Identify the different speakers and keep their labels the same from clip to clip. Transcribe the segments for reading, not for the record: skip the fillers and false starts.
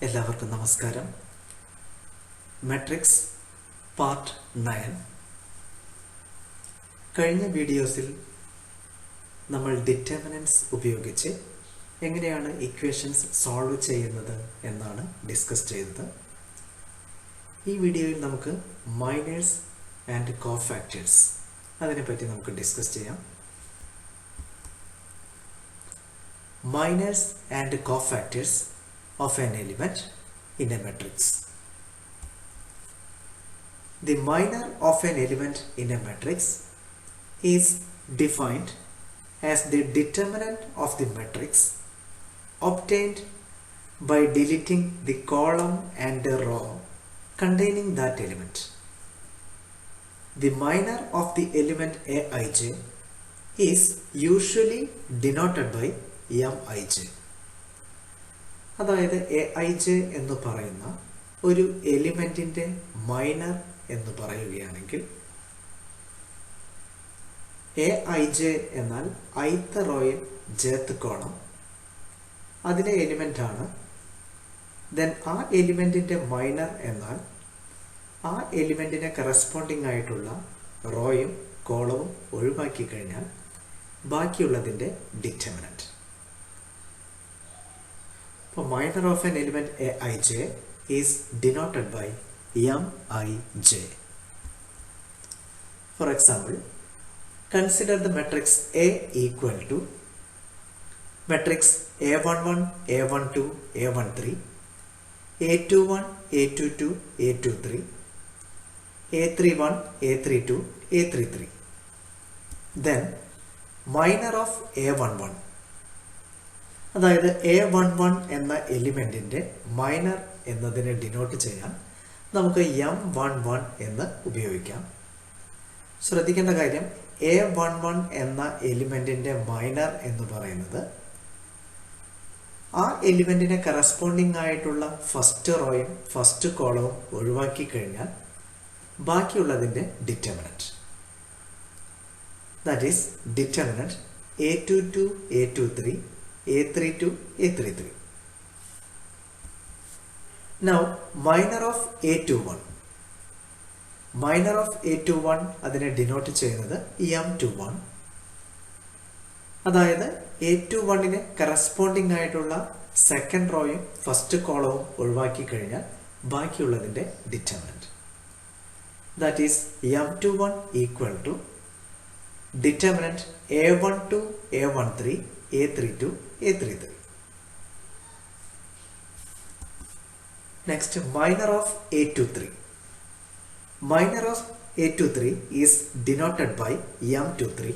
Speaker 1: എല്ലാവർക്കും നമസ്കാരം. Matrix part 9. കഴിഞ്ഞ വീഡിയോസിൽ നമ്മൾ ഡിറ്റർമിനൻറ്റ്സ് ഉപയോഗിച്ച് എങ്ങനെയാണ് ഇക്വേഷൻസ് സോൾവ് ചെയ്യുന്നത് എന്നാണ് ഡിസ്കസ് ചെയ്തത്. ഈ വീഡിയോയിൽ നമുക്ക് മൈനേഴ്സ് ആൻഡ് കോഫാക്ടേഴ്സ് അതിനെപ്പറ്റി നമുക്ക് ഡിസ്കസ് ചെയ്യാം. Minors and cofactors of an element in a matrix. The minor of an element in a matrix is defined as the determinant of the matrix obtained by deleting the column and the row containing that element. The minor of the element Aij is usually denoted by Mij. അതായത് Aij എന്ന് പറയുന്ന ഒരു എലിമെന്റിന്റെ minor എന്ന് പറയുകയാണെങ്കിൽ Aij എന്നാൽ ith റോയിൽ jth column, അതിലെ element ആണ്. Then ആ എലിമെന്റിന്റെ മൈനർ എന്നാൽ ആ എലിമെന്റിനെ കറസ്പോണ്ടിങ് ആയിട്ടുള്ള റോയും കോളവും ഒഴിവാക്കി കഴിഞ്ഞാൽ ബാക്കിയുള്ളതിന്റെ determinant. Minor of an element Aij is denoted by Mij. For example, consider the matrix A equal to matrix A11, A12, A13, A21, A22, A23, A31, A32, A33. Then minor of A11, അതായത് A11 എന്ന എലിമെന്റിന്റെ minor എന്നതിനെ denote ചെയ്യാൻ നമുക്ക് M11 എന്ന് ഉപയോഗിക്കാം. ശ്രദ്ധിക്കേണ്ട കാര്യം, A11 എന്ന എലിമെന്റിന്റെ മൈനർ എന്ന് പറയുന്നത് ആ എലിമെന്റിനെ കറസ്പോണ്ടിങ് ആയിട്ടുള്ള ഫസ്റ്റ് റോയും ഫസ്റ്റ് കോളവും ഒഴിവാക്കി കഴിഞ്ഞാൽ ബാക്കിയുള്ളതിന്റെ determinant. That is determinant A22, A23, A32, A33. Now minor of A21. Minor of A21 അതിനെ ഡിനോട്ട് ചെയ്യുന്നത് M21. അതായത് A21ന് കറസ്പോണ്ടിങ് ആയിട്ടുള്ള സെക്കൻഡ് റോയും ഫസ്റ്റ് കോളവും ഒഴിവാക്കി കഴിഞ്ഞാൽ ബാക്കിയുള്ളതിന്റെ determinant. That is M21 equal to determinant A12, A13, A32, A33. Next, minor of A23. Minor of A23 is denoted by M23.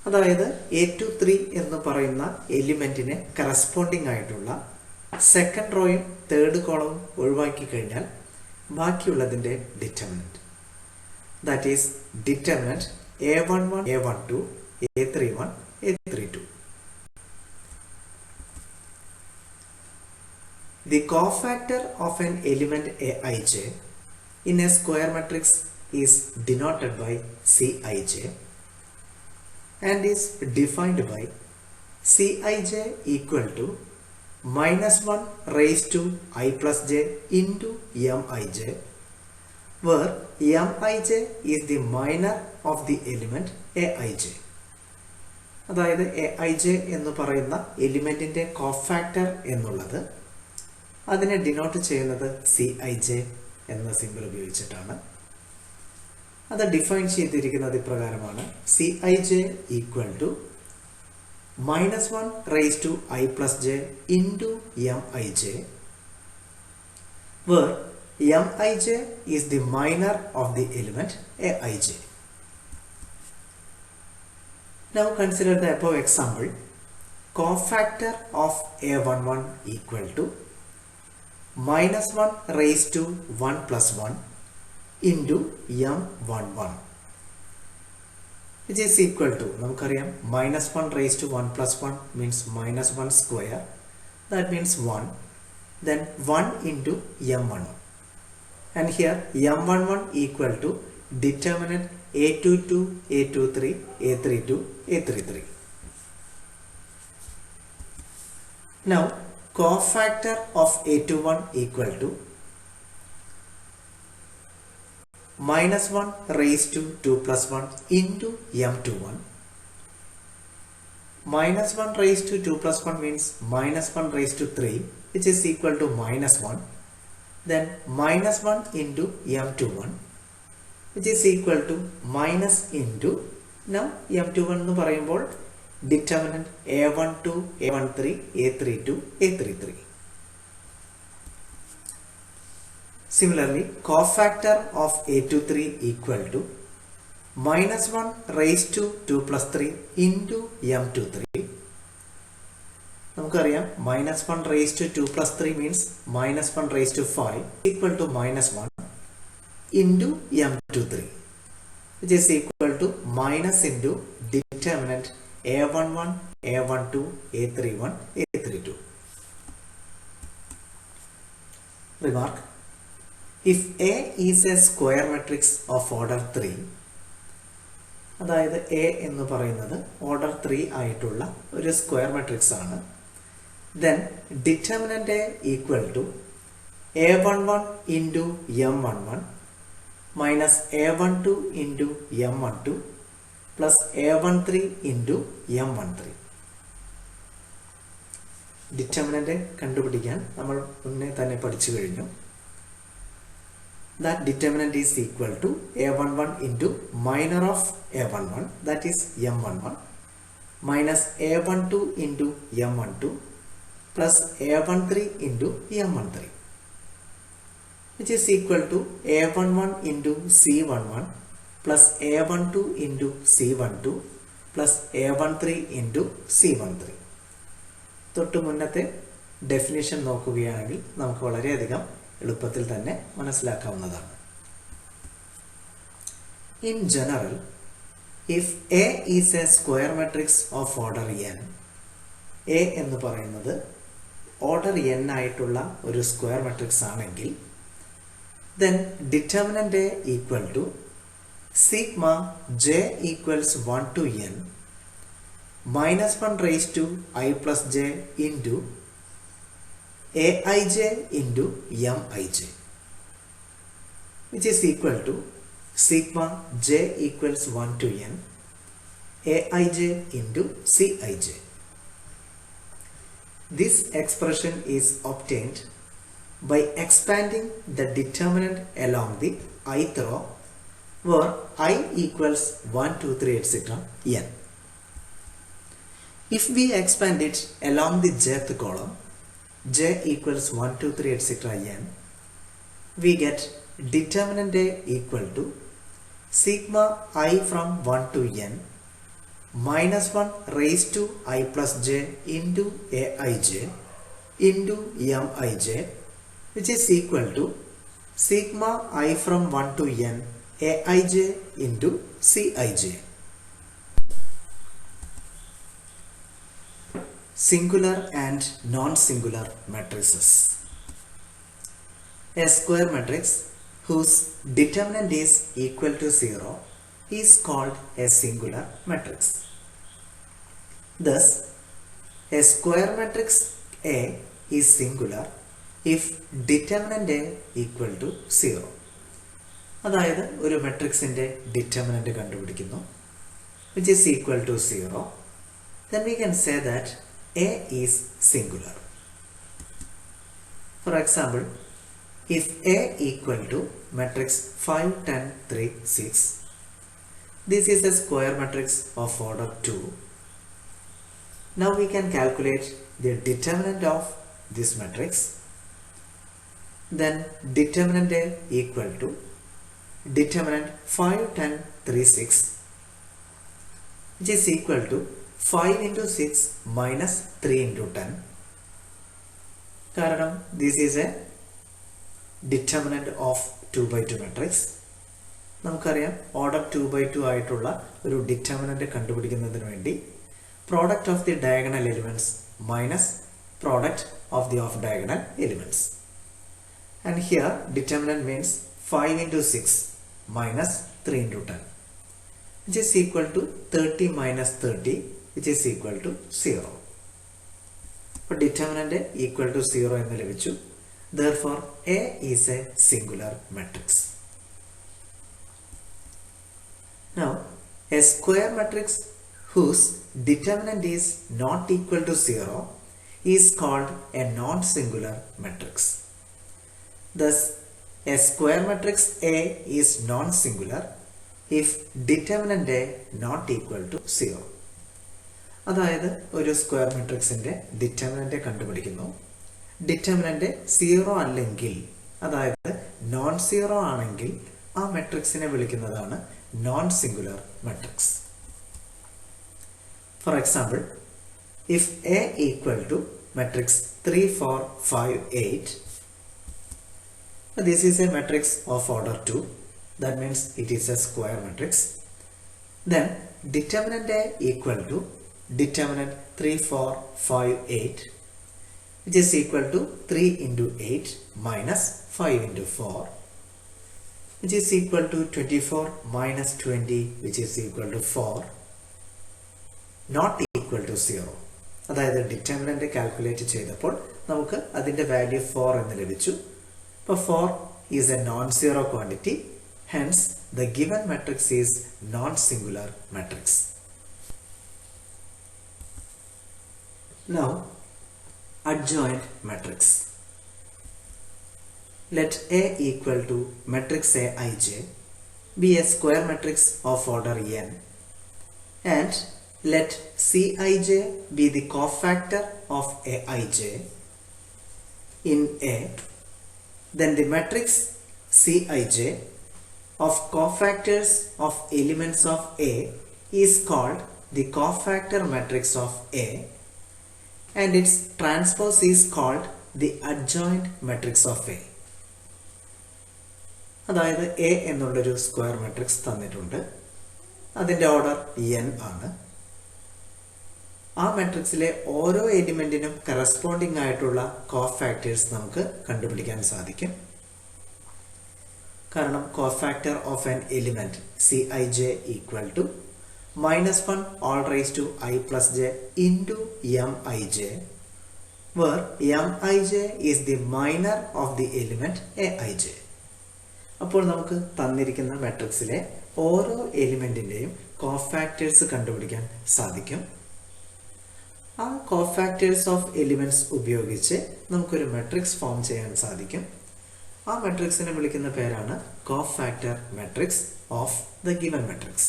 Speaker 1: അതായത് A23 എന്ന് പറയുന്ന എലിമെന്റിനെ കറസ്പോണ്ടിങ് ആയിട്ടുള്ള സെക്കൻഡ് റോയും തേർഡ് കോളവും ഒഴിവാക്കി കഴിഞ്ഞാൽ ബാക്കിയുള്ളതിന്റെ determinant. That is determinant A11, A12, A31, A32. The cofactor of an element Aij in a square matrix is denoted by Cij and is defined by Cij equal to -1 raised to I plus j into Mij, where Mij is the minor of the element Aij. അതായത് Aij എന്ന് പറയുന്ന എലിമെന്റിന്റെ cofactor എന്നുള്ളത് അതിനെ denote ചെയ്യുന്നത് Cij എന്ന symbol ഉപയോഗിച്ചിട്ടാണ്. അത് define ചെയ്തിരിക്കുന്നത് ഇപ്രകാരമാണ്: Cij equal to -1 raise to I plus j into Mij, where Mij is the minor of the element Aij. Now consider the above example. Cofactor of A11 equal to -1 raised to 1 plus 1 into M11, which is equal to, നമുക്കറിയാം, -1 raised to 1 plus 1 means -1 square, that means 1, then 1 into M11, and here M11 equal to determinant A22, A23, A32, A33. Now cofactor of A21 equal to minus 1 raised to 2 plus 1 into M21. Minus 1 raised to 2 plus 1 means minus 1 raised to 3, which is equal to minus 1. Then minus 1 into M21, which is equal to minus into, now M21 എന്ന് പറയുമ്പോൾ determinant A12, A13, A32, A33. Similarly, cofactor of A23 equal to minus 1 raised to 2 plus 3 into M23. നമുക്കറിയാം minus 1 raised to 2 plus 3 means minus 1 raised to 5 equal to minus 1 into M23, which is equal to minus into determinant A11, A12, A31, A32. Remark: if A is a square matrix of order 3, അതായത് A എന്ന് പറയുന്നത് order 3 ആയിട്ടുള്ള ഒരു square matrix ആണ്, then determinant A equal to A11 into M11 minus A12 into M12 plus A13 into M13. Determinant കണ്ടുപിടിക്കാൻ നമ്മൾ മുന്നേ തന്നെ പഠിച്ചു കഴിഞ്ഞു. That determinant is equal to A11 into minor of A11, that is M11, minus A12 into M12 plus A13 into M13, which is equal to A11 into C11 plus A12 into C12 plus A13 into C13. തൊട്ട് മുന്നത്തെ definition നോക്കുകയാണെങ്കിൽ നമുക്ക് വളരെയധികം എളുപ്പത്തിൽ തന്നെ മനസ്സിലാക്കാവുന്നതാണ്. In general, if A is a square matrix of order n, A എന്ന് പറയുന്നത് ഓർഡർ n ആയിട്ടുള്ള ഒരു സ്ക്വയർ മാട്രിക്സ് ആണെങ്കിൽ, then determinant A equal to sigma j equals 1 to n minus 1 raised to I plus j into Aij into Mij, which is equal to sigma j equals 1 to n Aij into Cij. This expression is obtained by expanding the determinant along the ith row where I equals 1, 2, 3, etc. n. If we expand it along the jth column, j equals 1, 2, 3, etc. n, we get determinant A equal to sigma I from 1 to n minus 1 raised to I plus j into Aij into Mij, which is equal to sigma I from 1 to n Aij into Cij. Singular and non-singular matrices. A square matrix whose determinant is equal to 0 is called a singular matrix. Thus, a square matrix A is singular if determinant A equal to 0. അതായത് ഒരു മാട്രിക്സിന്റെ determinant കണ്ടുപിടിക്കുന്നു, which is equal to 0, then we can say that A is singular. For example, if A equal to matrix 5, 10, 3, 6, this is a square matrix of order 2. Now we can calculate the determinant of this matrix. Then determinant A equal to determinant 5, 10, 3, 6, which is equal to 5 into 6 minus 3 into 10. കാരണം this is a determinant of 2 by 2 matrix. നമുക്കറിയാം order 2 by 2 ആയിട്ടുള്ള ഒരു determinant കണ്ടുപിടിക്കുന്നതിന് വേണ്ടി product of the diagonal elements minus product of the of diagonal elements. And here determinant means 5 into 6 minus 3 into 10, which is equal to 30 minus 30, which is equal to 0. അപ്പോൾ determinant equal to 0 എന്ന് ലഭിച്ചു. Therefore A is a singular matrix. Now a square matrix whose determinant is not equal to 0 is called a non-singular matrix. Thus a square matrix A is non-singular if determinant A not equal to 0. അതായത് ഒരു square മാട്രിക്സിന്റെ determinant കണ്ടുപിടിക്കുന്നു. Determinant 0 അല്ലെങ്കിൽ, അതായത് non zero ആണെങ്കിൽ ആ മാട്രിക്സിനെ വിളിക്കുന്നതാണ് non singular matrix. For example, if A equal to matrix 3, 4, 5, 8, this is a matrix of order 2, that means it is a square matrix. Then determinant A equal to determinant 3, 4, 5, 8, which is equal to 3 into 8 minus 5 into 4, which is equal to 24 minus 20, which is equal to 4, not equal to 0. അതായത് determinant calculate ചെയ്തപ്പോൾ നമുക്ക് അതിന്റെ value 4 എന്ന് ലഭിച്ചു. അപ്പോൾ 4 is a non-zero quantity, hence the given matrix is non-singular matrix. Now adjoint matrix. Let A equal to matrix Aij be a square matrix of order n, and let Cij be the cofactor of Aij in A. Then the matrix Cij of cofactors of elements of A is called the cofactor matrix of A, and its transpose is called the adjoint matrix of A. അതായത് A എന്നുള്ളൊരു square matrix തന്നിട്ടുണ്ട്. അതിൻ്റെ order n ആണ്. ആ മാട്രിക്സിലെ ഓരോ എലിമെന്റിനും corresponding ആയിട്ടുള്ള cofactors നമുക്ക് കണ്ടുപിടിക്കാൻ സാധിക്കും. കാരണം cofactor of an element Cij equal to -1 all raised to I plus j into Mij, where Mij is the minor of the element Aij. അപ്പോൾ നമുക്ക് തന്നിരിക്കുന്ന മാട്രിക്സിലെ ഓരോ എലിമെന്റിന്റെയും കോഫാക്ടേഴ്സ് കണ്ടുപിടിക്കാൻ സാധിക്കും. ആ കോഫാക്ടേഴ്സ് ഓഫ് എലിമെന്റ്സ് ഉപയോഗിച്ച് നമുക്കൊരു മാട്രിക്സ് ഫോം ചെയ്യാൻ സാധിക്കും. ആ മാട്രിക്സിനെ വിളിക്കുന്ന പേരാണ് cofactor matrix of the given matrix.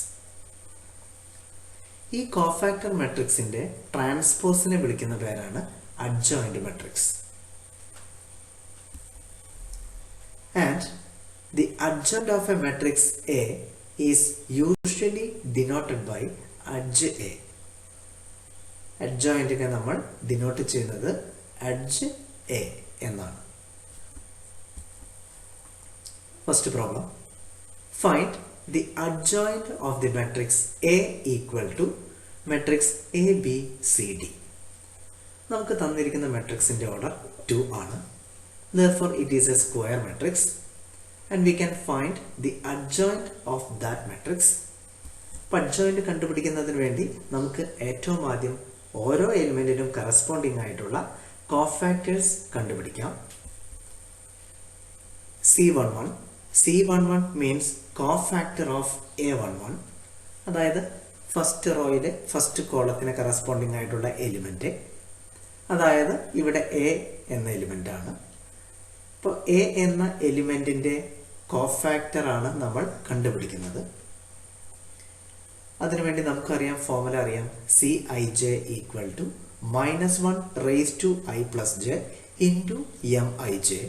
Speaker 1: ഈ കോഫാക്ടർ മാട്രിക്സിന്റെ ട്രാൻസ്പോസിനെ വിളിക്കുന്ന പേരാണ് adjoint matrix. And the adjoint of A matrix A is usually denoted by adj A. അഡ്ജോയിന്റിനെ നമ്മൾ ഡിനോട്ട് ചെയ്യുന്നത് adj A എന്നാണ്. First problem, find the adjoint of the matrix A equal to matrix ABCD. നമുക്ക് തന്നിരിക്കുന്ന മാട്രിക്സിന്റെ order 2 ആണ്. Therefore it is a square matrix, and we can find the adjoint of that matrix. adjoint കണ്ടുപിടിക്കുന്നതിന് വേണ്ടി നമുക്ക് ഏറ്റവും ആദ്യം ഓരോ എലിമെന്റിനും കറസ്പോണ്ടിങ് ആയിട്ടുള്ള കോഫാക്ടേഴ്സ് കണ്ടുപിടിക്കാം. C11 means cofactor of A11, അതായത് ഫസ്റ്റ് റോയിലെ ഫസ്റ്റ് കോളത്തിന് കറസ്പോണ്ടിങ് ആയിട്ടുള്ള എലിമെന്റ്, അതായത് ഇവിടെ A എന്ന എലിമെന്റ് ആണ്. അപ്പോൾ A എന്ന എലിമെന്റിന്റെ കോഫാക്ടർ ആണ് നമ്മൾ കണ്ടുപിടിക്കുന്നത്. അതിനുവേണ്ടി നമുക്കറിയാം, ഫോർമുല അറിയാം, Cij equal to -1 raised to I plus j into Mij.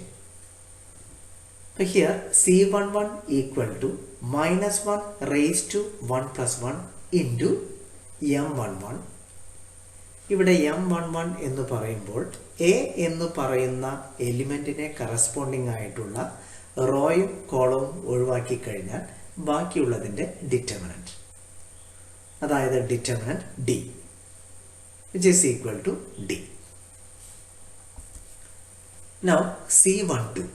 Speaker 1: Here C11 equal to -1 raised to 1 plus 1 into M11. ഇവിടെ M11 എന്ന് പറയുമ്പോൾ A എന്ന് പറയുന്ന എലിമെന്റിനെ കറസ്പോണ്ടിങ് ആയിട്ടുള്ള റോയും കോളവും ഒഴിവാക്കി കഴിഞ്ഞാൽ ബാക്കിയുള്ളതിന്റെ ഡിറ്റർമിനന്റ്, അതായത് determinant D, which is equal to D. Now C12,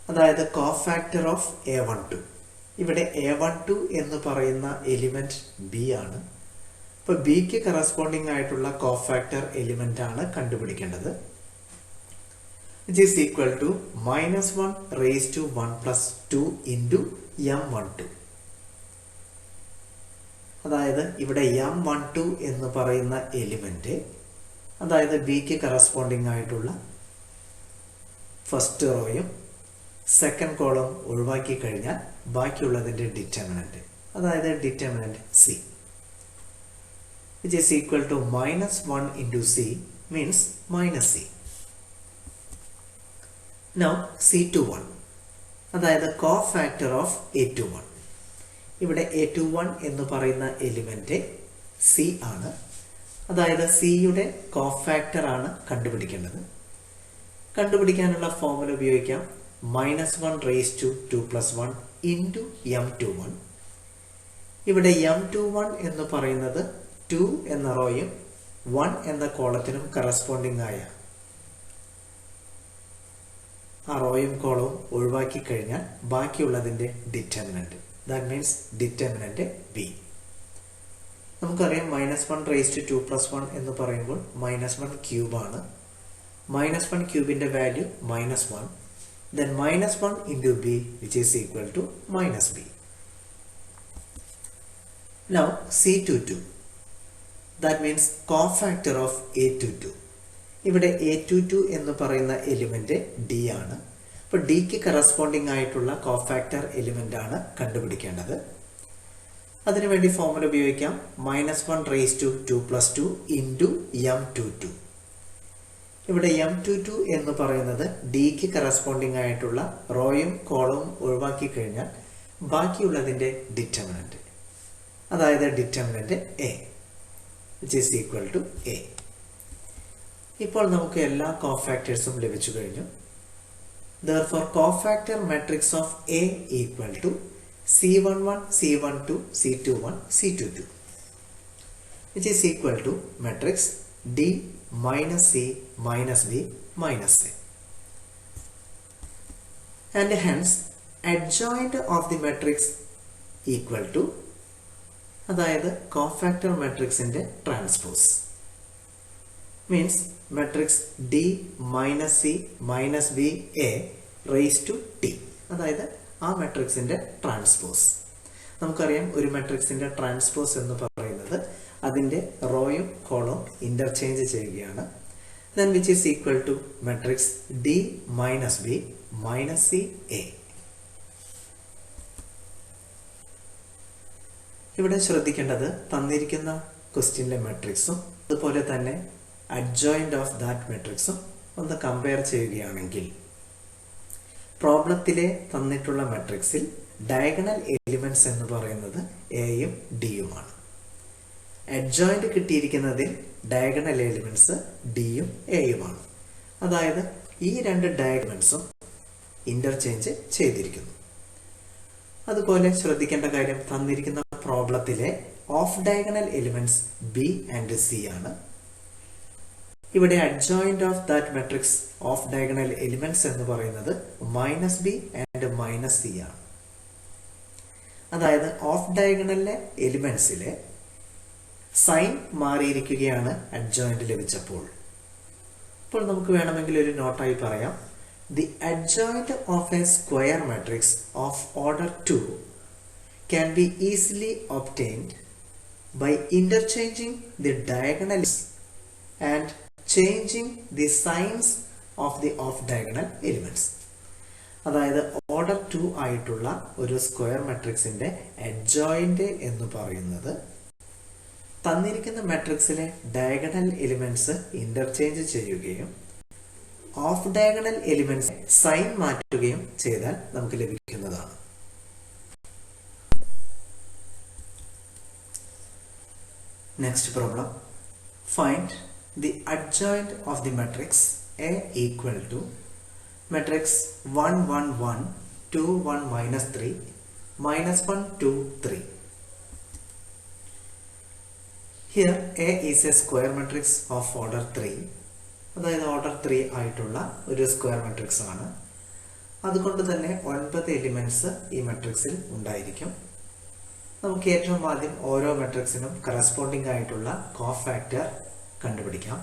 Speaker 1: അതായത് കോഫാക്ടർ ഓഫ് A12. ഇവിടെ A12 എന്ന് പറയുന്ന എലിമെന്റ് B ആണ്. അപ്പോൾ ബിക്ക് കറസ്പോണ്ടിങ് ആയിട്ടുള്ള കോഫാക്ടർ എലിമെന്റ് ആണ് കണ്ടുപിടിക്കേണ്ടത്. which is equal to -1 raised to 1 plus 2 into m12. അതായത് ഇവിടെ m12 എന്ന് പറയുന്ന എലിമെന്റ്, അതായത് ബിക്ക് കറസ്പോണ്ടിങ് ആയിട്ടുള്ള ഫസ്റ്റ് റോയും സെക്കൻഡ് കോളം ഒഴിവാക്കി കഴിഞ്ഞാൽ ബാക്കിയുള്ളതിൻ്റെ ഡിറ്റർമിനന്റ്, അതായത് determinant c, which is equal to -1 into c means -c. Now c21, അതായത് കോഫാക്ടർ ഓഫ് a21. ഇവിടെ a21 എന്ന് പറയുന്ന എലിമെന്റ് c ആണ്, അതായത് സിയുടെ കോഫാക്ടർ ആണ് കണ്ടുപിടിക്കേണ്ടത്. കണ്ടുപിടിക്കാനുള്ള ഫോർമുല ഉപയോഗിക്കാം. -1 raised to 2 plus 1 into m21. ഇവിടെ m21 എന്ന് പറയുന്നത് 2 എന്ന റോയും 1 എന്ന കോളത്തിനും കറസ്പോണ്ടിങ് ആയ ആ റോയും കോളവും ഒഴിവാക്കി കഴിഞ്ഞാൽ ബാക്കിയുള്ളതിൻ്റെ determinant, that means determinant b. നമുക്കറിയാം -1 raised to 2 plus 1 എന്ന് പറയുമ്പോൾ -1 ക്യൂബ് ആണ്. -1 ക്യൂബിന്റെ value -1, then -1 into b, which is equal to -b. Now c22, that means cofactor of a22. ഇവിടെ a22 എന്ന് പറയുന്ന എലിമെന്റ് d ആണ്. അപ്പോൾ ഡിക്ക് കറസ്പോണ്ടിങ് ആയിട്ടുള്ള കോഫാക്ടർ എലിമെന്റ് ആണ് കണ്ടുപിടിക്കേണ്ടത്. അതിനുവേണ്ടി ഫോർമുല ഉപയോഗിക്കാം. -1 raised to 2 plus 2 into m22. ഇവിടെ m22 എന്ന് പറയുന്നത് ഡിക്ക് കറസ്പോണ്ടിങ് ആയിട്ടുള്ള റോയും കോളവും ഒഴിവാക്കി കഴിഞ്ഞാൽ ബാക്കിയുള്ളതിൻ്റെ ഡിറ്റർമിനന്റ്, അതായത് determinant a, which is equal to a. ഇപ്പോൾ നമുക്ക് എല്ലാ കോഫാക്ടേഴ്സും ലഭിച്ചു കഴിഞ്ഞു. Therefore cofactor matrix of A equal to C11, C12, C21, C22, which is equal to matrix D minus C minus B minus A. And hence adjoint of the matrix equal to, അതായത് cofactor മാട്രിക്സിന്റെ transpose, means matrix D minus C minus B A raised to T, അതായത് ആ മാട്രിക്സിന്റെ transpose. നമുക്കറിയാം ഒരു മാട്രിക്സിന്റെ transpose എന്ന് പറയുന്നത് അതിന്റെ റോയും കോളവും ഇന്റർചേഞ്ച് ചെയ്യുകയാണ്. then which is equal to matrix D minus B minus C A. ഇവിടെ ശ്രദ്ധിക്കേണ്ടത് തന്നിരിക്കുന്ന ക്വസ്റ്റ്യനിലെ മാട്രിക്സും അതുപോലെ തന്നെ അഡ്ജോയിന്റ് ഓഫ് ദാറ്റ് മാട്രിക്സും ഒന്ന് കമ്പയർ ചെയ്യുകയാണെങ്കിൽ പ്രോബ്ലത്തിലെ തന്നിട്ടുള്ള മാട്രിക്സിൽ ഡയഗണൽ എലിമെന്റ്സ് എന്ന് പറയുന്നത് എയും ഡിയുമാണ്. അഡ്ജോയിന്റ് കിട്ടിയിരിക്കുന്നതിൽ ഡയഗണൽ എലിമെന്റ്സ് ഡിയും എയുമാണ്. അതായത് ഈ രണ്ട് ഡയഗണൽസും ഇന്റർചേഞ്ച് ചെയ്തിരിക്കുന്നു. അതുപോലെ ശ്രദ്ധിക്കേണ്ട കാര്യം തന്നിരിക്കുന്ന പ്രോബ്ലത്തിലെ off diagonal elements B and C ആണ്. ഇവിടെ adjoint of that matrix off diagonal elements എന്ന് പറയുന്നത് -b ആൻഡ് -c ആണ്. അതായത് ഓഫ് ഡയഗണലിലെ എലിമെന്റ്സിലെ സൈൻ മാറിയിരിക്കുകയാണ് അഡ്ജോയിന്റ് ലഭിച്ചപ്പോൾ. ഇപ്പോൾ നമുക്ക് വേണമെങ്കിൽ ഒരു നോട്ടായി പറയാം. The adjoint of a square matrix of order 2 can be easily obtained by interchanging the diagonals and changing the signs of the off-diagonal elements. അതായത് ഓർഡർ 2 ആയിട്ടുള്ള ഒരു സ്ക്വയർ മാട്രിക്സിന്റെ അഡ്ജോയിന്റ് എന്ന് പറയുന്നത് തന്നിരിക്കുന്ന മാട്രിക്സിലെ ഡയഗണൽ എലിമെന്റ്സ് ഇന്റർചേഞ്ച് ചെയ്യുകയും ഓഫ് ഡയഗണൽ എലിമെന്റ്സ് സൈൻ മാറ്റുകയും ചെയ്താൽ നമുക്ക് ലഭിക്കുന്നതാണ്. Next problem. Find the adjoint of the matrix A equal to matrix 1 1 1 2 1 minus 3 minus 1 2 3. Here A is a square matrix of order 3. അതായത് ഓർഡർ 3 ആയിട്ടുള്ള ഒരു സ്ക്വയർ മാട്രിക്സ് ആണ്. അതുകൊണ്ട് തന്നെ 9 എലിമെന്റ്സ് ഈ മാട്രിക്സിൽ ഉണ്ടായിരിക്കും. നമുക്ക് ഏറ്റവും ആദ്യം ഓരോ മെട്രിക്സിനും കറസ്പോണ്ടിങ് ആയിട്ടുള്ള കോഫാക്ടർ കണ്ടുപിടിക്കാം.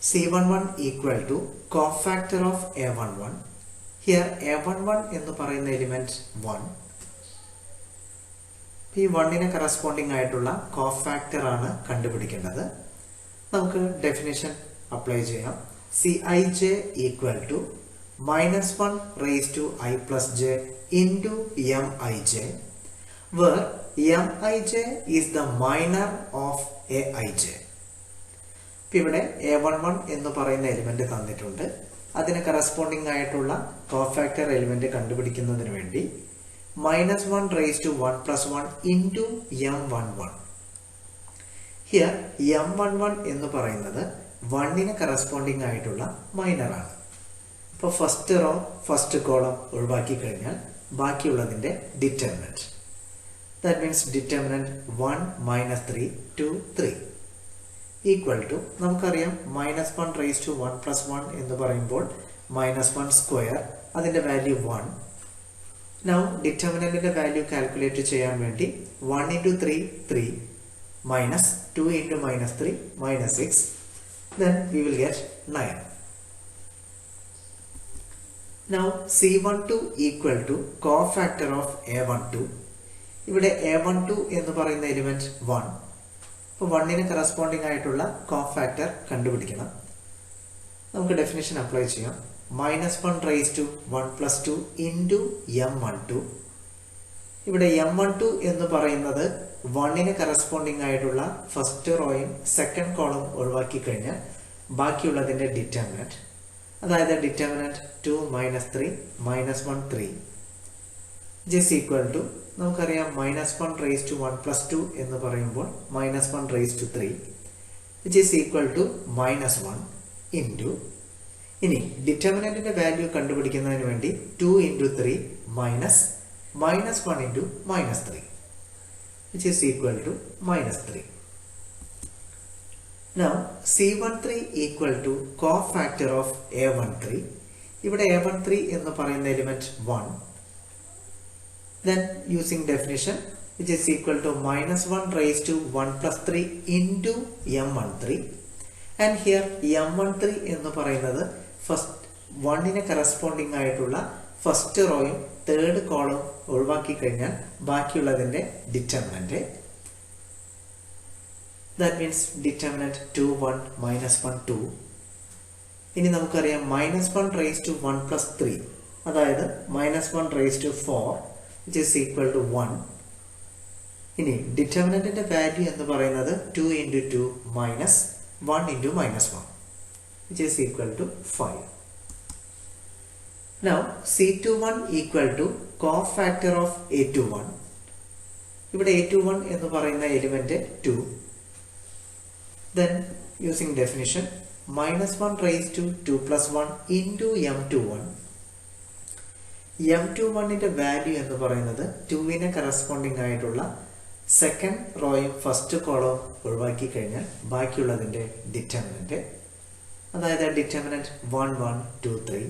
Speaker 1: C11 equal to cofactor of A11. Here A11 എന്ന് പറയുന്ന എലിമെന്റ് 1. ഈ 1ന് കറസ്പോണ്ടിങ് ആയിട്ടുള്ള കോഫാക്ടർ ആണ് കണ്ടുപിടിക്കേണ്ടത്. നമുക്ക് ഡെഫിനിഷൻ അപ്ലൈ ചെയ്യാം. Cij equal to -1 raised to I plus j into Mij, where Mij is the minor of Aij. ഇവിടെ A11 എന്ന് പറയുന്ന എലിമെന്റ് തന്നിട്ടുണ്ട്. അതിന് കറസ്പോണ്ടിങ് ആയിട്ടുള്ള കോഫാക്ടർ എലിമെന്റ് കണ്ടുപിടിക്കുന്നതിന് വേണ്ടി -1 raised to 1 plus 1 into M11. Here M11 എന്ന് പറയുന്നത് 1ന് കറസ്പോണ്ടിങ് ആയിട്ടുള്ള മൈനർ ആണ്. അപ്പോൾ ഫസ്റ്റ് റോ ഫസ്റ്റ് കോളം ഒഴിവാക്കി കഴിഞ്ഞാൽ ബാക്കിയുള്ളതിന്റെ determinant. That means determinant 1 - 3 2 3 equal to നമുക്കറിയാം -1 raised to 1 plus 1 എന്ന് പറയുമ്പോൾ -1 സ്ക്വയർ, അതിന്റെ വാല്യൂ 1. നൗ ഡിറ്റർമിനന്റിന്റെ വാല്യൂ കാൽക്കുലേറ്റ് ചെയ്യാൻ വേണ്ടി 1 into 3 3 minus 2 into -3 -6, then we will get 9. Now C12 equal to cofactor of A12. ഇവിടെ A12 എന്ന് പറയുന്ന എലിമെന്റ് 1. അപ്പോൾ 1ന് കറസ്പോണ്ടിങ് ആയിട്ടുള്ള കോഫാക്ടർ കണ്ടുപിടിക്കണം. നമുക്ക് ഡെഫിനിഷൻ അപ്ലൈ ചെയ്യാം. -1 raised to 1 plus 2 into M12. ഇവിടെ M12 എന്ന് പറയുന്നത് 1ന് കറസ്പോണ്ടിങ് ആയിട്ടുള്ള ഫസ്റ്റ് റോയും സെക്കൻഡ് കോളം ഒഴിവാക്കി കഴിഞ്ഞാൽ ബാക്കിയുള്ളതിന്റെ ഡിറ്റർമിനന്റ്, അതായത് ഡിറ്റർമിനന്റ് 2 - 3 -1 3 is equal to നമുക്കറിയാം -1 raised to 1 plus 2 എന്ന് പറയുമ്പോൾ -1 raised to 3 which is equal to -1 into, ഇനി ഡിറ്റർമിനന്റിന്റെ വാല്യൂ കണ്ടുപിടിക്കുന്നതിന് വേണ്ടി 2 into 3 minus -1 into -3 which is equal to -3. Now C13 equal to cofactor of A13. ഇവിടെ A13 എന്ന് പറയുന്ന element 1. Then using definition, which is equal to -1 raised to 1 plus 3 into M13. And here M13 എന്ന് പറയുന്നത് first 1ന് corresponding ആയിട്ടുള്ള first റോയും third column ഒഴിവാക്കി കഴിഞ്ഞാൽ ബാക്കിയുള്ളതിന്റെ ഡിറ്റർമിനന്റ്. That means determinant 2 1 -1 2. ഇനി നമുക്കറിയാം -1 raised to 1 plus 3, അതായത് -1 raised to 4 which is equal to 1. ഇനി ഡിറ്റർമിനന്റിന്റെ വാല്യൂ എന്ന് പറയുന്നത് 2 into 2 minus 1 into -1 which is equal to 5. Now C21 equal to cofactor of A21. ഇവിടെ A21 എന്ന് പറയുന്ന element 2. Then using definition, -1 raised to 2 plus 1 into M21. M21ന്റെ value എന്ന് പറയുന്നത് 2ന് corresponding ആയിട്ടുള്ള second റോയും ഫസ്റ്റ് കോളവും ഒഴിവാക്കി കഴിഞ്ഞാൽ ബാക്കിയുള്ളതിന്റെ ഡിറ്റർമിനന്റ്, അതായത് ഡിറ്റർമിനന്റ് 1 1 2 3.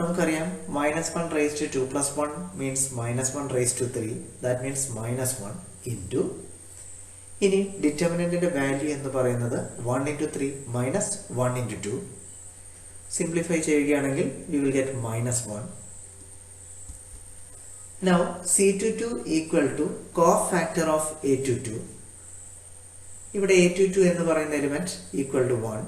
Speaker 1: നമുക്കറിയാം -1 raised to 2 plus 1 means -1 raised to 3. That means -1 into, ഇനി ഡിറ്റർമിനന്റിന്റെ വാല്യൂ എന്ന് പറയുന്നത് 1 into 3 minus 1 into 2. സിംപ്ലിഫൈ ചെയ്യുകയാണെങ്കിൽ we will get -1. Now C22 equal to cofactor of A22. ഇവിടെ A22 എന്ന് പറയുന്ന element equal to 1.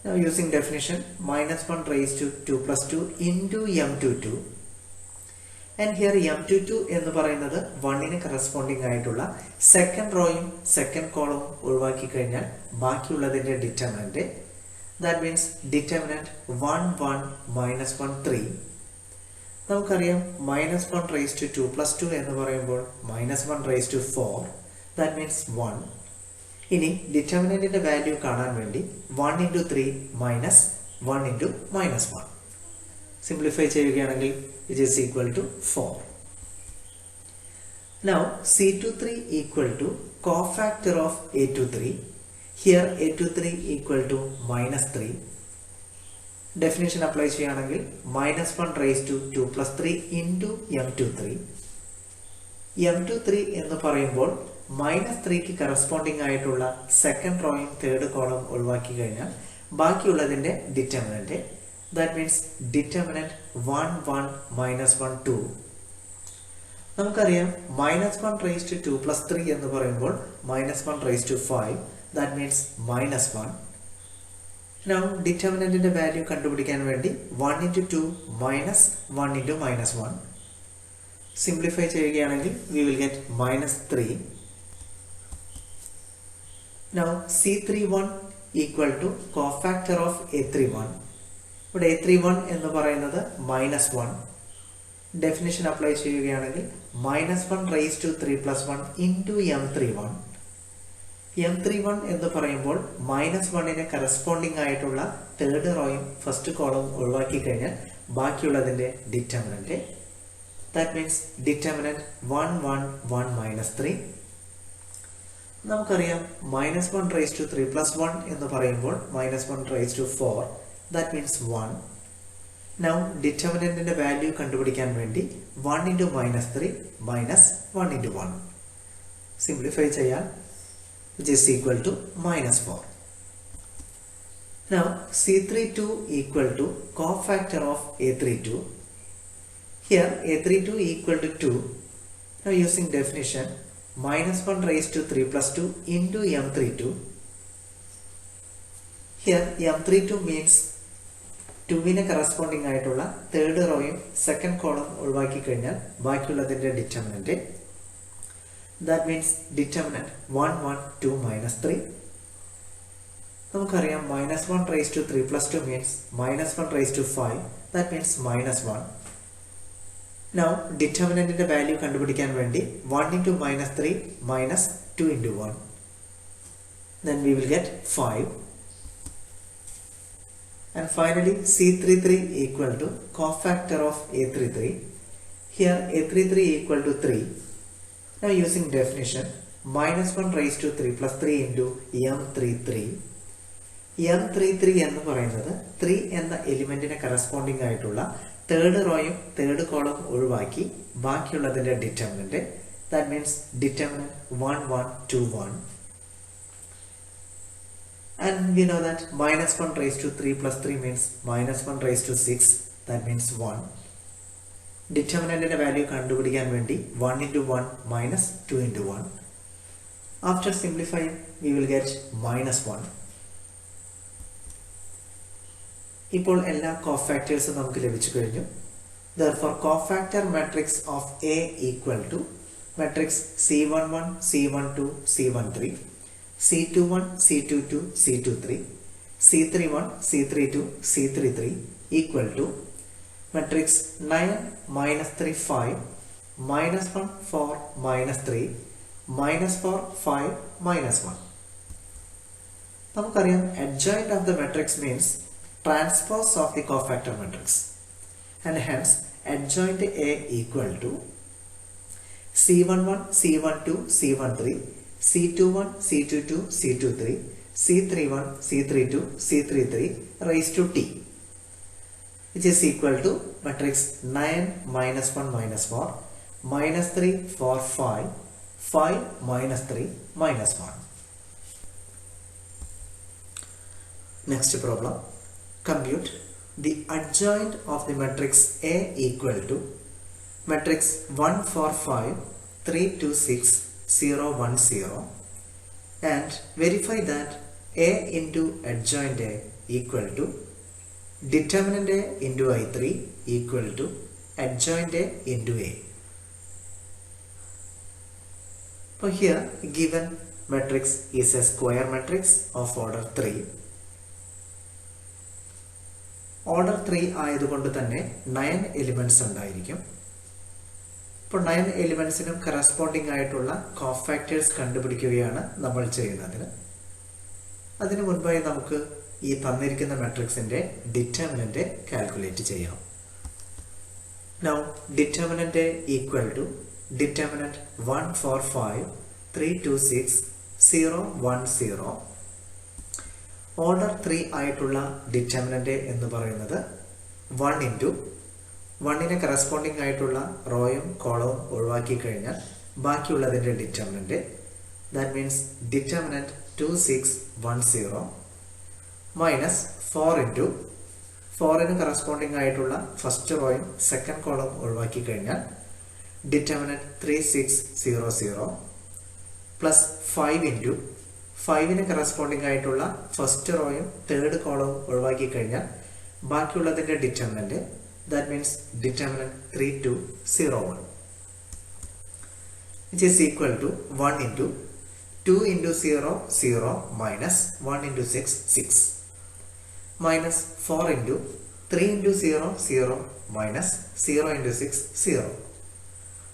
Speaker 1: Now using definition, -1 raised to 2 plus 2 into M22. And here M22 എന്ന് പറയുന്നത് 1ന് corresponding ആയിട്ടുള്ള second റോയും second കോളവും ഒഴിവാക്കി കഴിഞ്ഞാൽ ബാക്കിയുള്ളതിന്റെ ഡിറ്റർമിനന്റ്. That means determinant 1 1 -1 3. നമുക്കറിയാം -1 raised to 2 plus 2 എന്ന് പറയുമ്പോൾ -1 raised to 4. That means 1. ഇനി ഡിറ്റർമിനന്റിന്റെ വാല്യൂ കാണാൻ വേണ്ടി 1 into 3 minus 1 into -1. സിംപ്ലിഫൈ ചെയ്യുകയാണെങ്കിൽ it is equal to 4. Now C23 equal to cofactor of A23. Here A23 equal to -3. Definition apply ചെയ്യുകയാണെങ്കിൽ -1 raise to 2 + 3 into m23. m23 എന്ന് പറയുമ്പോൾ -3ക്ക് corresponding ആയിട്ടുള്ള second റോയും third column ഒഴിവാക്കി കഴിഞ്ഞാൽ ബാക്കിയുള്ളതിൻ്റെ ഡിറ്റർമിനന്റ്, ദാറ്റ് മീൻസ് ഡിറ്റർമിനന്റ് 1 1 -1 2. നമുക്കറിയാം -1 റേസ് ടു 2 + 3 എന്ന് പറയുമ്പോൾ -1 raise to 5, that means -1. Now ഡിറ്റർമിനന്റിന്റെ വാല്യൂ കണ്ടുപിടിക്കാൻ വേണ്ടി 1 × 2 -1 × -1 സിംപ്ലിഫൈ ചെയ്യുകയാണെങ്കിൽ we will get -3. Now C31 equal to cofactor of A31. ഇവിടെ A31 എന്ന് പറയുന്നത് -1. ഡെഫിനിഷൻ അപ്ലൈ ചെയ്യുകയാണെങ്കിൽ -1 raise to 3 + 1 into m31. m31 എന്ന് പറയുമ്പോൾ -1ന് കറസ്പോണ്ടിങ് ആയിട്ടുള്ള തേർഡ് റോയും ഫസ്റ്റ് കോളവും ഒഴിവാക്കി കഴിഞ്ഞാൽ ബാക്കിയുള്ളതിൻ്റെ ഡിറ്റർമിനന്റ്, ദാറ്റ് മീൻസ് ഡിറ്റർമിനന്റ് 1 1 1 -3. നമുക്കറിയാം -1 റേസ് ടു 3 + 1 എന്ന് പറയുമ്പോൾ -1 raise to 4, that means 1. Now ഡിറ്റർമിനന്റിന്റെ വാല്യൂ കണ്ടുപിടിക്കാൻ വേണ്ടി 1 × -3 -1 × 1 സിംപ്ലിഫൈ ചെയ്യാൻ, which is equal to -4. Now C32 equal to cofactor of A32. Here A32 equal to 2. Now using definition, -1 raised to 3 + 2 into m32. Here m32 means 2ന് corresponding ആയിട്ടുള്ള third റോയും second column ഒഴിവാക്കി കഴിഞ്ഞാൽ ബാക്കിയുള്ളതിൻ്റെ determinant, that means determinant 1 1 2 -3. നമുക്കറിയാം -1 raise to 3 + 2 means -1 raise to 5, that means -1. Now ഡിറ്റർമിനന്റിന്റെ value കണ്ടുപിടിക്കാൻ വേണ്ടി 1 × -3 -2 × 1, then we will get 5. And finally C33 equal to cofactor of A33. Here A33 equal to 3. Now using definition, -1 raised to 3 + 3 into m33. m33 എന്ന് പറയുന്നത് 3 എന്ന എലിമെന്റിന് corresponding ആയിട്ടുള്ള third റോയും third column ഒഴിവാക്കി ബാക്കിയുള്ളതിന്റെ determinant, that means determinant 1 1 2 1. And we know that -1 raised to 3 + 3 means -1 raised to 6, that means 1. ഡിറ്റർമിനന്റിന്റെ value കണ്ടുപിടിക്കാൻ വേണ്ടി 1 × 1 -2 × 1. After simplifying, we will get -1. ഇപ്പോൾ എല്ലാ കോഫാക്ടേഴ്സും നമുക്ക് ലഭിച്ചു കഴിഞ്ഞു. Therefore cofactor matrix of A equal to matrix C11 C12 C13, C21 C22 C23, C31 C32 C33 equal to matrix 9 -3 5 -1 4 -3 -4 5 -1. നമുക്കറിയാം adjoint of the matrix means transpose of the cofactor matrix, and hence adjoint A equal to C11 C12 C13 C21 C22 C23 C31 C32 C33 raised to T, which is equal to matrix 9 -1 -4 -3 4 5 5 -3 -1. Next problem. Compute the adjoint of the matrix A equal to matrix 1 4 5 3 2 6 0 1 0, and verify that A into adjoint A equal to determinant A into I3 equal to adjoint A into A. So here given matrix is a square matrix of order 3. Order 3 ആയതുകൊണ്ട് തന്നെ 9 elements ഉണ്ടായിരിക്കും. ഇപ്പോൾ 9 എലിമെന്റ്സിനും corresponding ആയിട്ടുള്ള cofactors കണ്ടുപിടിക്കുകയാണ് നമ്മൾ ചെയ്യുന്നത്. അതിനു മുൻപായി നമുക്ക് ഈ തന്നിരിക്കുന്ന മാട്രിക്സിന്റെ ഡിറ്റർമിനന്റ് കാൽക്കുലേറ്റ് ചെയ്യാം. Now determinant A equal to determinant 1 4 5 3 2 6 0 1 0. Order 3 ആയിട്ടുള്ള ഡിറ്റർമിനന്റ് എന്ന് പറയുന്നത് 1 ഇൻറ്റു 1ന് കറസ്പോണ്ടിങ് ആയിട്ടുള്ള റോയും കോളവും ഒഴിവാക്കി കഴിഞ്ഞാൽ ബാക്കിയുള്ളതിൻ്റെ determinant, that means determinant 2610 minus 4 into 4ന് കറസ്പോണ്ടിങ് ആയിട്ടുള്ള ഫസ്റ്റ് റോയും സെക്കൻഡ് കോളവും ഒഴിവാക്കി കഴിഞ്ഞാൽ ഡിറ്റർമിനന്റ് 3600 പ്ലസ് 5 ഇൻറ്റു 5ന് കറസ്പോണ്ടിങ് ആയിട്ടുള്ള ഫസ്റ്റ് റോയും തേർഡ് കോളവും ഒഴിവാക്കി കഴിഞ്ഞാൽ ബാക്കിയുള്ളതിൻ്റെ determinant, that means determinant 3201 which is equal to 1 into 2 into 0 0 minus 1 into 6 6 minus 4 into 3 into 0 0 minus 0 into 6 0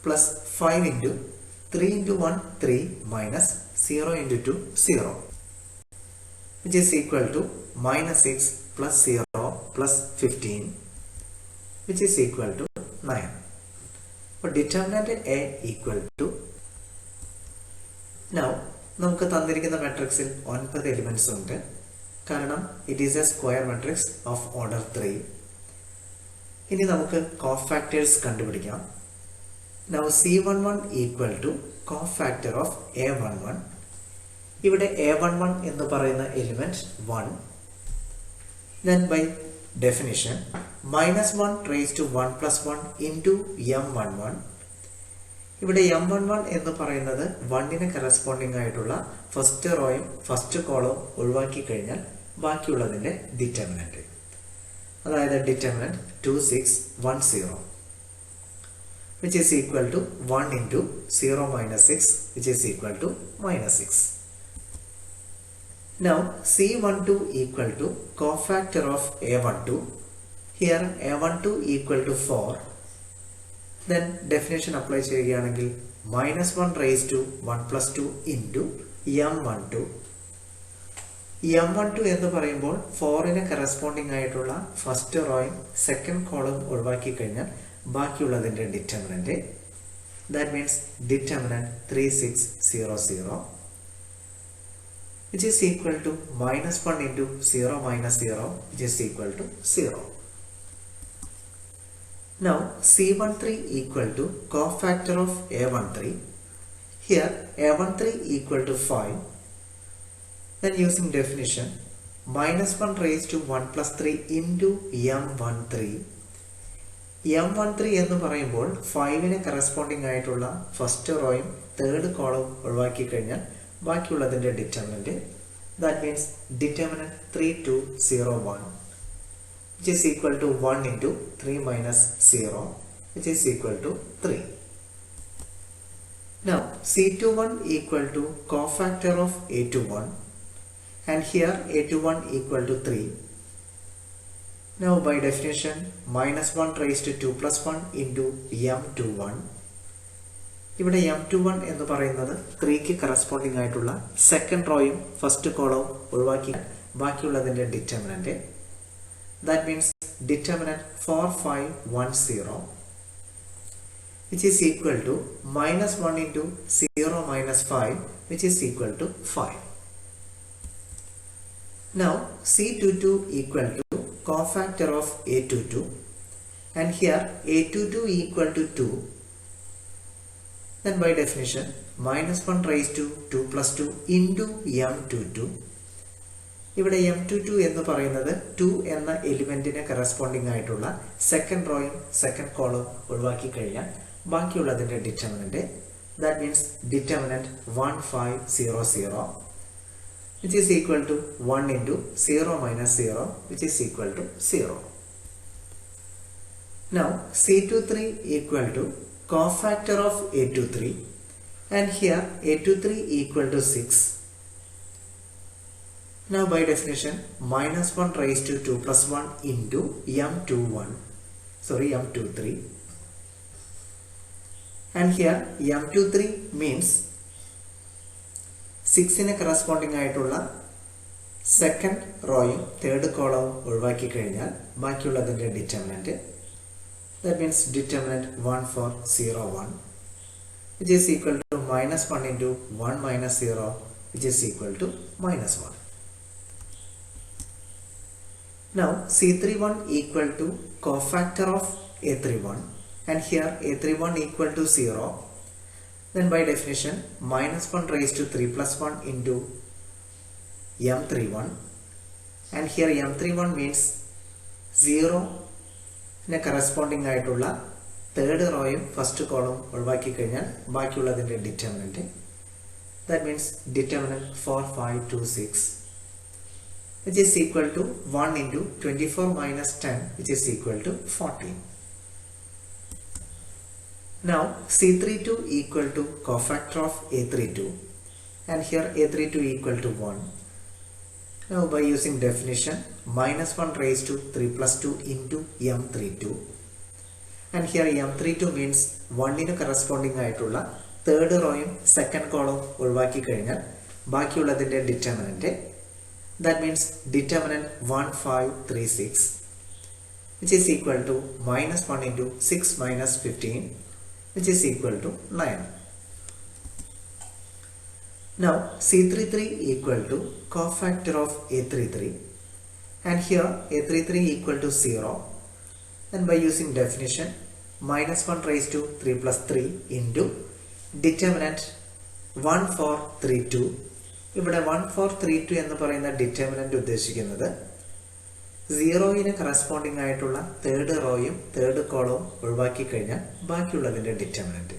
Speaker 1: plus 5 into 3 into 1 3 minus 0 into 2 0 which is equal to minus 6 plus 0 plus 15 which is equal to 9. അപ്പോൾ determinant A equal to, now നമുക്ക് തന്നിരിക്കുന്ന മാട്രിക്സിൽ 9 elements ഉണ്ട്, കാരണം it is A square matrix of order 3. ഇനി നമുക്ക് cofactors കണ്ടുപിടിക്കാം. Now C11 equal to cofactor of A11. ഇവിടെ A11 എന്ന് പറയുന്ന element 1. Then by definition minus 1 raised to 1 plus 1 into M11. ഇവിടെ M11 എന്ന് പറയുന്നത് 1ന് കറസ്പോണ്ടിങ് ആയിട്ടുള്ള ഫസ്റ്റ് റോയും ഫസ്റ്റ് കോളവും ഒഴിവാക്കി കഴിഞ്ഞാൽ ബാക്കിയുള്ളതിൻ്റെ ഡിറ്റർമിനന്റ്, അതായത് determinant 2610 which is equal to 1 into 0 minus 6 which is equal to minus 6. Now C12 equal to cofactor of A12. Here A12 equal to 4. Then definition apply ചെയ്യുകയാണെങ്കിൽ minus 1 raised to 1 plus 2 into M12. M12 എന്ന് പറയുമ്പോൾ 4ന് corresponding ആയിട്ടുള്ള first റോയും second കോളവും ഒഴിവാക്കി കഴിഞ്ഞാൽ ബാക്കിയുള്ളതിൻ്റെ determinant, that means determinant 3600 which is equal to minus 1 into 0 minus 0 which is equal to 0. Now C13 equal to cofactor of A13. Here A13 equal to 5. Then using definition minus 1 raised to 1 plus 3 into M13. M13 എന്ന് പറയുമ്പോൾ 5ന് corresponding ആയിട്ടുള്ള first റോയും third കോളവും ഒഴിവാക്കി കഴിഞ്ഞാൽ ബാക്കിയുള്ളതിൻ്റെ determinant, that means determinant 3201 which is equal to 1 into 3 minus 0 which is equal to 3. Now C21 equal to cofactor of A21 and here A21 equal to 3. Now by definition minus 1 raised to 2 plus 1 into M21. ഇവിടെ M21 എന്ന് പറയുന്നത് 3ക്ക് corresponding ആയിട്ടുള്ള second റോയും first കോളവും ഒഴിവാക്കി ബാക്കിയുള്ളതിൻ്റെ determinant, that means determinant 4510 which is equal to minus 1 into 0 minus 5 which is equal to 5. Now C22 equal to cofactor of A22 and here A22 equal to 2. Then by definition minus 1 raised to 2 plus 2 into M22. ഇവിടെ M22 എന്ന് പറയുന്നത് 2 എന്ന എലിമെന്റിന് corresponding ആയിട്ടുള്ള second റോയും second കോളവും ഒഴിവാക്കി കഴിഞ്ഞാൽ ബാക്കിയുള്ളതിൻ്റെ determinant, that means determinant 1500 which is equal to 1 into 0 minus 0 which is equal to 0. Now C23 equal to cofactor of A23 and here A23 equal to 6. Now by definition minus 1 raised to 2 plus 1 into M23 and here M23 means 6ന് corresponding ആയിട്ടുള്ള second റോയും third കോളവും ഒഴിവാക്കി കഴിഞ്ഞാൽ ബാക്കിയുള്ളതിൻ്റെ determinant, that means determinant 1401 which is equal to minus 1 into 1 minus 0 which is equal to minus 1. Now C31 equal to cofactor of A31 and here A31 equal to 0. Then by definition minus 1 raised to 3 plus 1 into M31 and here M31 means 0 corresponding ആയിട്ടുള്ള third റോയും first column ഒഴിവാക്കി കഴിഞ്ഞാൽ ബാക്കിയുള്ളതിന്റെ determinant. That means determinant 4, 5, 2, 6 which is equal to 1 into 24 minus 10 which is equal to 14. Now C32 equal to cofactor of A32 and here A32 equal to 1. Now by using definition minus 1 raised to 3 plus 2 into M32 and here M32 means 1 ന് corresponding ആയിട്ടുള്ള third റോയും second column ഒഴിവാക്കി കഴിഞ്ഞാൽ ബാക്കിയുള്ളതിന്റെ determinant. That means determinant 1, 5, 3, 6 which is equal to minus 1 into 6 minus 15 which is equal to 9. Now C33 equal to cofactor of A33 and here A33 equal to 0 and by using definition minus 1 raised to 3 plus 3 into determinant 1, 4, 3, 2. ഇവിടെ 1, 4, 3, 2 എന്ന് പറയുന്ന determinant ഉദ്ദേശിക്കുന്നത് 0ന് corresponding ആയിട്ടുള്ള third റോയും third കോളവും ഒഴിവാക്കി കഴിഞ്ഞാൽ ബാക്കിയുള്ളതിന്റെ determinant.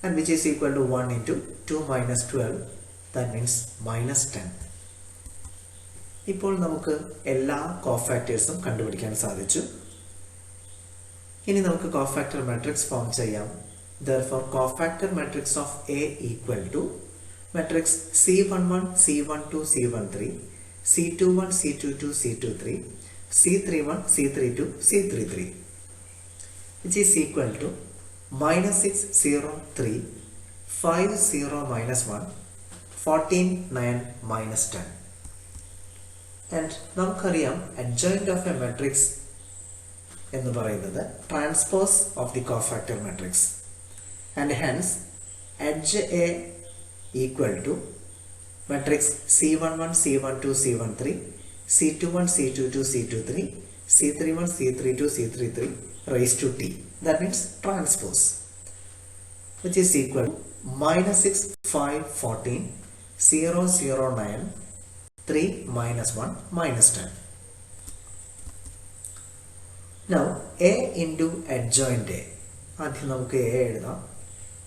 Speaker 1: And which is equal to 1 into 2 minus 12 that means minus 10. ഇപ്പോൾ നമുക്ക് എല്ലാ കോഫാക്ടേഴ്സും കണ്ടുപിടിക്കാൻ സാധിച്ചു. ഇനി നമുക്ക് കോഫാക്ടർ മാട്രിക്സ് ഫോം ചെയ്യാം. Therefore cofactor matrix of A equal to matrix C11, C12, C13, C21, C22, C23, C31, C32, C33 which is equal to minus 6, 0, 3, 5, 0, minus 1, 14, 9, minus 10. And നമുക്കറിയാം adjoint of a matrix എന്ന് പറയുന്നത് transpose of the cofactor matrix and hence edge A equal to matrix C11, C12, C13, C21, C22, C23, C31, C32, C33 raised to T. That means transpose which is equal to minus 6, 5, 14, 0, 0, 9, 3, minus 1, minus 10. Now A into adjoint A. ആദ്യം നമുക്ക് A എഴുതാം.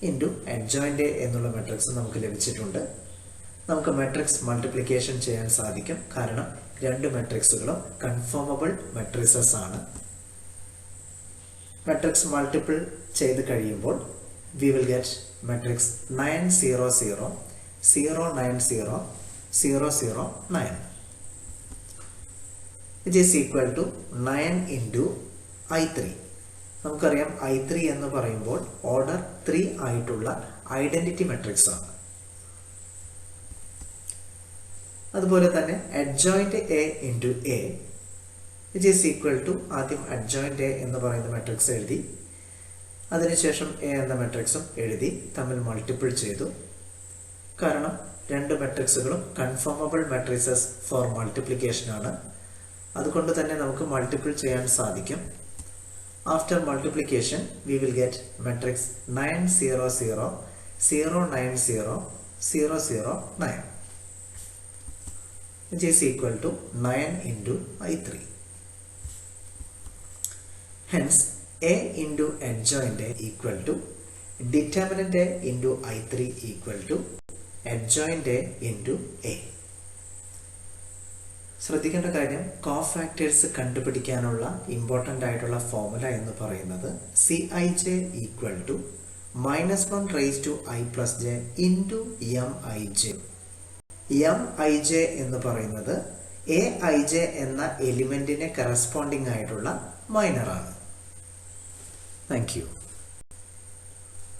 Speaker 1: Into adjoint എന്നുള്ള matrix നമുക്ക് ലഭിച്ചിട്ടുണ്ട്. നമുക്ക് matrix multiplication ചെയ്യാൻ സാധിക്കും കാരണം രണ്ട് മെട്രിക്സുകളും കൺഫോമബിൾ മെട്രിക്സസ് ആണ്. മെട്രിക്സ് മൾട്ടിപ്പിൾ ചെയ്ത് കഴിയുമ്പോൾ we will get matrix 9, 0, 0, 0, 9, 0, 0, 0, 9 which is equal to 9 into I3. നമുക്കറിയാം I3 എന്ന് പറയുമ്പോൾ ഓർഡർ 3 ആയിട്ടുള്ള ഐഡന്റിറ്റി മെട്രിക്സ് ആണ്. അതുപോലെ തന്നെ adjoint A into A which is equal to ആദ്യം അഡ്ജോയിന്റ് A എന്ന് പറയുന്ന മെട്രിക്സ് എഴുതി അതിനുശേഷം A എന്ന മെട്രിക്സും എഴുതി തമ്മിൽ മൾട്ടിപ്പിൾ ചെയ്തു. കാരണം രണ്ട് മെട്രിക്സുകളും കൺഫോമബിൾ മെട്രിക്സസ് ഫോർ മൾട്ടിപ്ലിക്കേഷൻ ആണ്. അതുകൊണ്ട് തന്നെ നമുക്ക് മൾട്ടിപ്പിൾ ചെയ്യാൻ സാധിക്കും. After multiplication, we will get matrix 9, 0, 0, 0, 9, 0, 0, 0, 9 which is equal to 9 into I3. Hence, A into adjoint A equal to determinant A into I3 equal to adjoint A into A. ശ്രദ്ധിക്കേണ്ട കാര്യം cofactors കണ്ടുപിടിക്കാനുള്ള important ആയിട്ടുള്ള formula എന്ന് പറയുന്നത് Cij equal to -1 raise to I plus j into Mij. Mij എന്ന് പറയുന്നത് Aij എന്ന എലിമെന്റിനെ corresponding ആയിട്ടുള്ള മൈനറാണ്. Thank you.